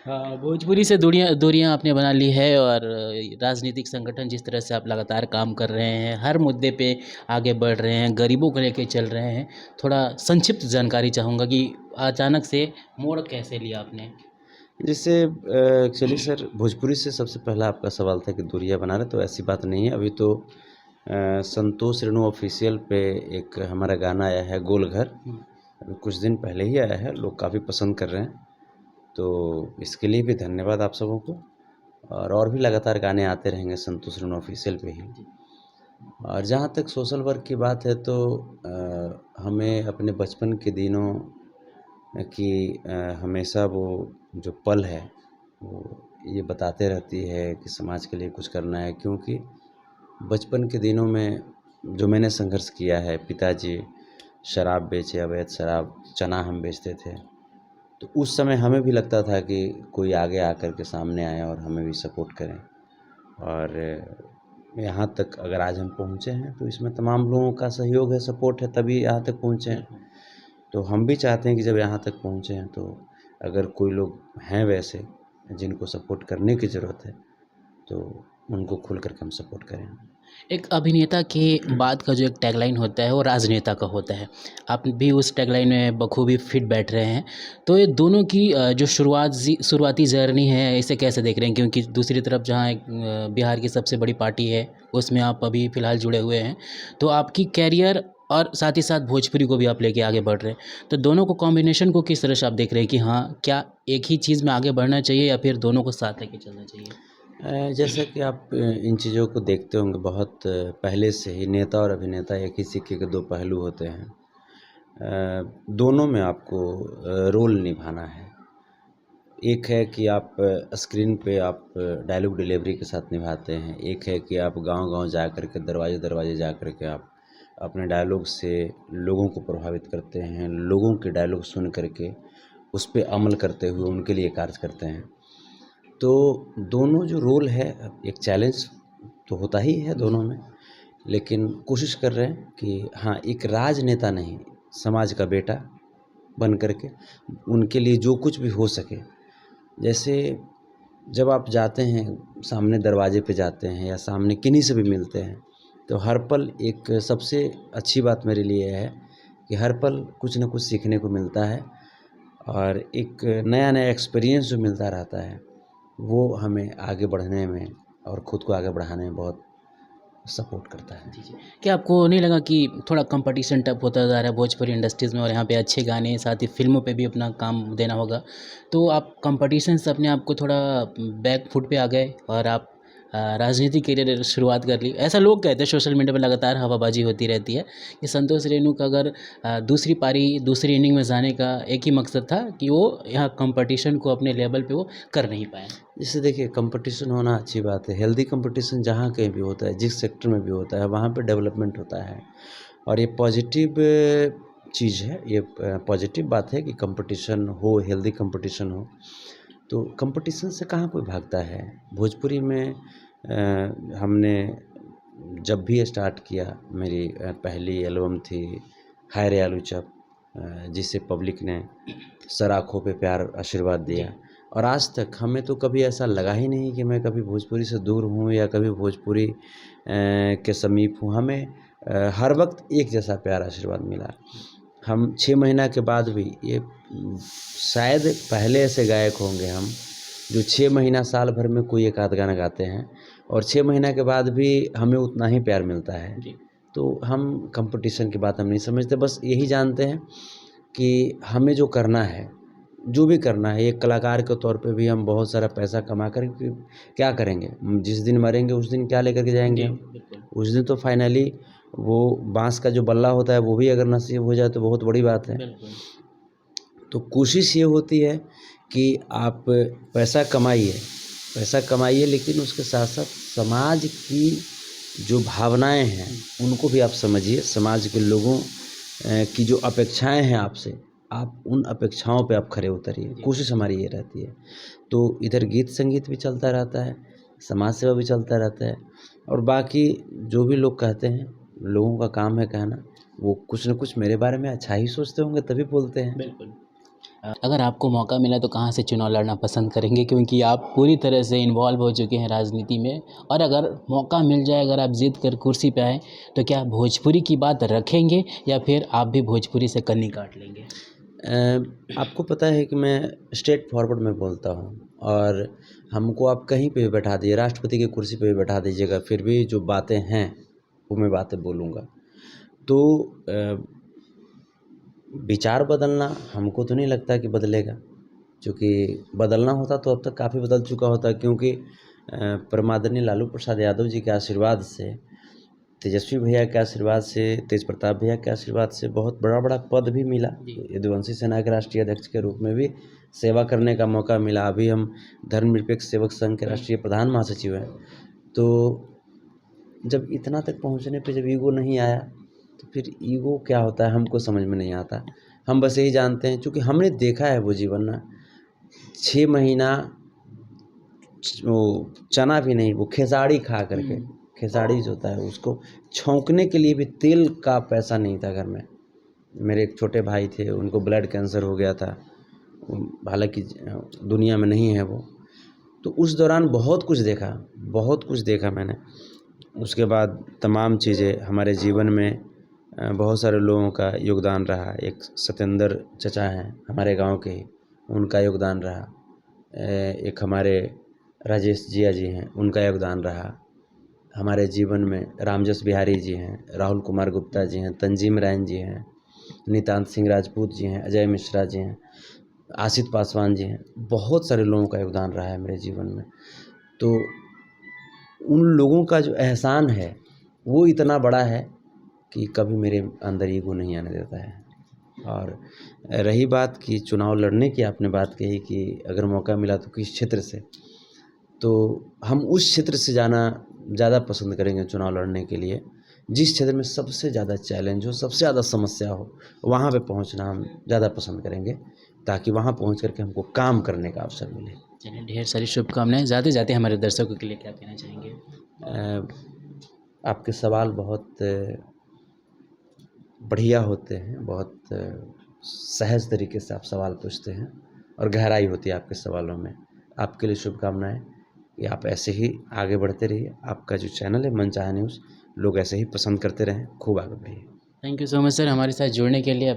हाँ, भोजपुरी से दूरियाँ दूरियाँ आपने बना ली है और राजनीतिक संगठन जिस तरह से आप लगातार काम कर रहे हैं, हर मुद्दे पे आगे बढ़ रहे हैं, गरीबों को लेके चल रहे हैं। थोड़ा संक्षिप्त जानकारी चाहूँगा कि अचानक से मोड़ कैसे लिया आपने? जैसे एक्चुअली सर भोजपुरी से सबसे पहला आपका सवाल था कि दूरियाँ बना रहे, तो ऐसी बात नहीं है। अभी तो संतोष रेणु ऑफ़िशियल पे एक हमारा गाना आया है गोल घर, हुँ, अभी कुछ दिन पहले ही आया है, लोग काफ़ी पसंद कर रहे हैं। तो इसके लिए भी धन्यवाद आप सबों को और भी लगातार गाने आते रहेंगे संतोष रेणु ऑफ़िशियल पे ही। जी। और जहाँ तक सोशल वर्क की बात है तो हमें अपने बचपन के दिनों कि हमेशा वो जो पल है वो ये बताते रहती है कि समाज के लिए कुछ करना है, क्योंकि बचपन के दिनों में जो मैंने संघर्ष किया है, पिताजी शराब बेचे, अवैध शराब, चना हम बेचते थे, तो उस समय हमें भी लगता था कि कोई आगे आकर के सामने आए और हमें भी सपोर्ट करें। और यहाँ तक अगर आज हम पहुँचे हैं तो इसमें तमाम लोगों का सहयोग है, सपोर्ट है, तभी यहाँ तक पहुँचे हैं। बिल्कुल। तो हम भी चाहते हैं कि जब यहाँ तक पहुँचे हैं तो अगर कोई लोग हैं वैसे जिनको सपोर्ट करने की ज़रूरत है तो उनको खुल कर के हम सपोर्ट करें। एक अभिनेता के बाद का जो एक टैगलाइन होता है वो राजनेता का होता है। आप भी उस टैगलाइन में बखूबी फिट बैठ रहे हैं। तो ये दोनों की जो शुरुआती जर्नी है इसे कैसे देख रहे हैं? क्योंकि दूसरी तरफ जहाँ एक बिहार की सबसे बड़ी पार्टी है उसमें आप अभी फ़िलहाल जुड़े हुए हैं। तो आपकी कैरियर और साथ ही साथ भोजपुरी को भी आप लेके आगे बढ़ रहे हैं। तो दोनों को कॉम्बिनेशन को किस तरह से आप देख रहे हैं कि हाँ, क्या एक ही चीज़ में आगे बढ़ना चाहिए या फिर दोनों को साथ लेके चलना चाहिए? जैसा कि आप इन चीज़ों को देखते होंगे बहुत पहले से ही नेता और अभिनेता एक ही सिक्के के दो पहलू होते हैं। दोनों में आपको रोल निभाना है। एक है कि आप स्क्रीन पे आप डायलॉग डिलीवरी के साथ निभाते हैं। एक है कि आप गाँव-गाँव जा कर के दरवाजे-दरवाजे जा कर के आप अपने डायलॉग से लोगों को प्रभावित करते हैं। लोगों के डायलॉग सुन कर के उस पे अमल करते हुए उनके लिए कार्य करते हैं। तो दोनों जो रोल है एक चैलेंज तो होता ही है दोनों में, लेकिन कोशिश कर रहे हैं कि हाँ, एक राजनेता नहीं, समाज का बेटा बन कर के उनके लिए जो कुछ भी हो सके। जैसे जब आप जाते हैं, सामने दरवाजे पे जाते हैं या सामने किन्हीं से भी मिलते हैं, तो हर पल एक सबसे अच्छी बात मेरे लिए है कि हर पल कुछ न कुछ सीखने को मिलता है और एक नया-नया एक्सपीरियंस जो मिलता रहता है, वो हमें आगे बढ़ने में और खुद को आगे बढ़ाने में बहुत सपोर्ट करता है। जी, जी। क्या आपको नहीं लगा कि थोड़ा कॉम्पिटिशन टफ होता जा रहा है भोजपुरी इंडस्ट्रीज़ में और यहाँ पे अच्छे गाने साथ ही फ़िल्मों पे भी अपना काम देना होगा। तो आप कॉम्पिटिशन से अपने आप को थोड़ा बैक फुट पे आ गए और आप राजनीति करियर शुरुआत कर ली। ऐसा लोग कहते हैं सोशल मीडिया पे लगातार हवाबाजी होती रहती है कि संतोष रेणु का अगर दूसरी पारी दूसरी इनिंग में जाने का एक ही मकसद था कि वो यहाँ कॉम्पिटिशन को अपने लेवल पे वो कर नहीं पाए। जैसे देखिए कंपटीशन होना अच्छी बात है, हेल्दी कंपटीशन जहाँ कहीं भी होता है, जिस सेक्टर में भी होता है, वहाँ पे डेवलपमेंट होता है और ये पॉजिटिव चीज़ है, ये पॉजिटिव बात है कि कंपटीशन हो, हेल्दी कंपटीशन हो। तो कंपटीशन से कहाँ कोई भागता है। भोजपुरी में हमने जब भी स्टार्ट किया, मेरी पहली एल्बम थी हाय रे आलू चप, जिसे पब्लिक ने सर आँखों पे प्यार आशीर्वाद जी। दिया और आज तक हमें तो कभी ऐसा लगा ही नहीं कि मैं कभी भोजपुरी से दूर हूँ या कभी भोजपुरी के समीप हूँ। हमें हर वक्त एक जैसा प्यार आशीर्वाद मिला। हम 6 महीना के बाद भी ये शायद पहले ऐसे गायक होंगे हम जो 6 महीना साल भर में कोई एक आध गाना गाते हैं और 6 महीना के बाद भी हमें उतना ही प्यार मिलता है। जी। तो हम कंपटीशन की बात हम नहीं समझते, बस यही जानते हैं कि हमें जो करना है, जो भी करना है, एक कलाकार के तौर पे भी हम बहुत सारा पैसा कमा कर के क्या करेंगे? जिस दिन मरेंगे उस दिन क्या लेकर के जाएँगे जी, हम? बिल्कुल। उस दिन तो फाइनली वो बाँस का जो बल्ला होता है वो भी अगर नसीब हो जाए तो बहुत बड़ी बात है। बिल्कुल। तो कोशिश ये होती है कि आप पैसा कमाइए लेकिन उसके साथ-साथ समाज की जो भावनाएँ हैं, उनको भी आप समझिए। समाज के लोगों की जो अपेक्षाएँ हैं आपसे, आप उन अपेक्षाओं पे आप खरे उतरिए। जी। कोशिश हमारी ये रहती है। तो इधर गीत संगीत भी चलता रहता है, समाज सेवा भी चलता रहता है और बाकी जो भी लोग कहते हैं, लोगों का काम है कहना, वो कुछ न कुछ मेरे बारे में अच्छा ही सोचते होंगे तभी बोलते हैं। बिल्कुल। अगर आपको मौका मिला तो कहाँ से चुनाव लड़ना पसंद करेंगे, क्योंकि आप पूरी तरह से इन्वॉल्व हो चुके हैं राजनीति में, और अगर मौका मिल जाए, अगर आप जीत कर कुर्सी पे आए, तो क्या भोजपुरी की बात रखेंगे या फिर आप भी भोजपुरी से कन्नी काट लेंगे? आपको पता है कि मैं स्ट्रेट फॉरवर्ड में बोलता हूँ, और हमको आप कहीं पे भी बैठा दिए, राष्ट्रपति की कुर्सी पे भी बैठा दीजिएगा, फिर भी जो बातें हैं वो मैं बातें बोलूँगा। तो विचार बदलना हमको तो नहीं लगता कि बदलेगा, क्योंकि बदलना होता तो अब तक काफ़ी बदल चुका होता, क्योंकि परमादरणीय लालू प्रसाद यादव जी के आशीर्वाद से, तेजस्वी भैया के आशीर्वाद से, तेज प्रताप भैया के आशीर्वाद से बहुत बड़ा पद भी मिला। यदुवंशी सेना के राष्ट्रीय अध्यक्ष के रूप में भी सेवा करने का मौका मिला। अभी हम धर्मनिरपेक्ष सेवक संघ के राष्ट्रीय प्रधान महासचिव हैं। तो जब इतना तक पहुंचने पे जब ईगो नहीं आया, तो फिर ईगो क्या होता है हमको समझ में नहीं आता। हम बस यही जानते हैं, क्योंकि हमने देखा है वो जीवन ना, 6 महीना वो चना भी नहीं, वो खेसाड़ी खा करके, खेसाड़ी जो होता है उसको छौंकने के लिए भी तेल का पैसा नहीं था घर में। मेरे एक छोटे भाई थे, उनको ब्लड कैंसर हो गया था, हालांकि दुनिया में नहीं है वो। तो उस दौरान बहुत कुछ देखा मैंने। उसके बाद तमाम चीज़ें हमारे जीवन में बहुत सारे लोगों का योगदान रहा। एक सत्येंद्र चचा हैं हमारे गांव के ही, उनका योगदान रहा। एक हमारे राजेश जिया जी हैं, उनका योगदान रहा हमारे जीवन में। रामजस बिहारी जी हैं, राहुल कुमार गुप्ता जी हैं, तंजीम रैन जी हैं, नितांत सिंह राजपूत जी हैं, अजय मिश्रा जी हैं, आशित पासवान जी हैं। बहुत सारे लोगों का योगदान रहा है मेरे जीवन में। तो उन लोगों का जो एहसान है वो इतना बड़ा है कि कभी मेरे अंदर ईगो नहीं आने देता है। और रही बात कि चुनाव लड़ने की, आपने बात कही कि अगर मौका मिला तो किस क्षेत्र से, तो हम उस क्षेत्र से जाना ज़्यादा पसंद करेंगे चुनाव लड़ने के लिए जिस क्षेत्र में सबसे ज़्यादा चैलेंज हो, सबसे ज़्यादा समस्या हो, वहाँ पे पहुँचना हम ज़्यादा पसंद करेंगे, ताकि वहाँ पहुँच करके हमको काम करने का अवसर मिले। चलिए, ढेर सारी शुभकामनाएं। जाते जाते हमारे दर्शकों के लिए क्या कहना चाहेंगे? आपके सवाल बहुत बढ़िया होते हैं, बहुत सहज तरीके से आप सवाल पूछते हैं और गहराई होती है आपके सवालों में। आपके लिए शुभकामनाएं कि आप ऐसे ही आगे बढ़ते रहिए। आपका जो चैनल है मनचाहा न्यूज़, लोग ऐसे ही पसंद करते रहें, खूब आगे बढ़िए। Thank you so much sir, हमारे साथ जुड़ने के लिए।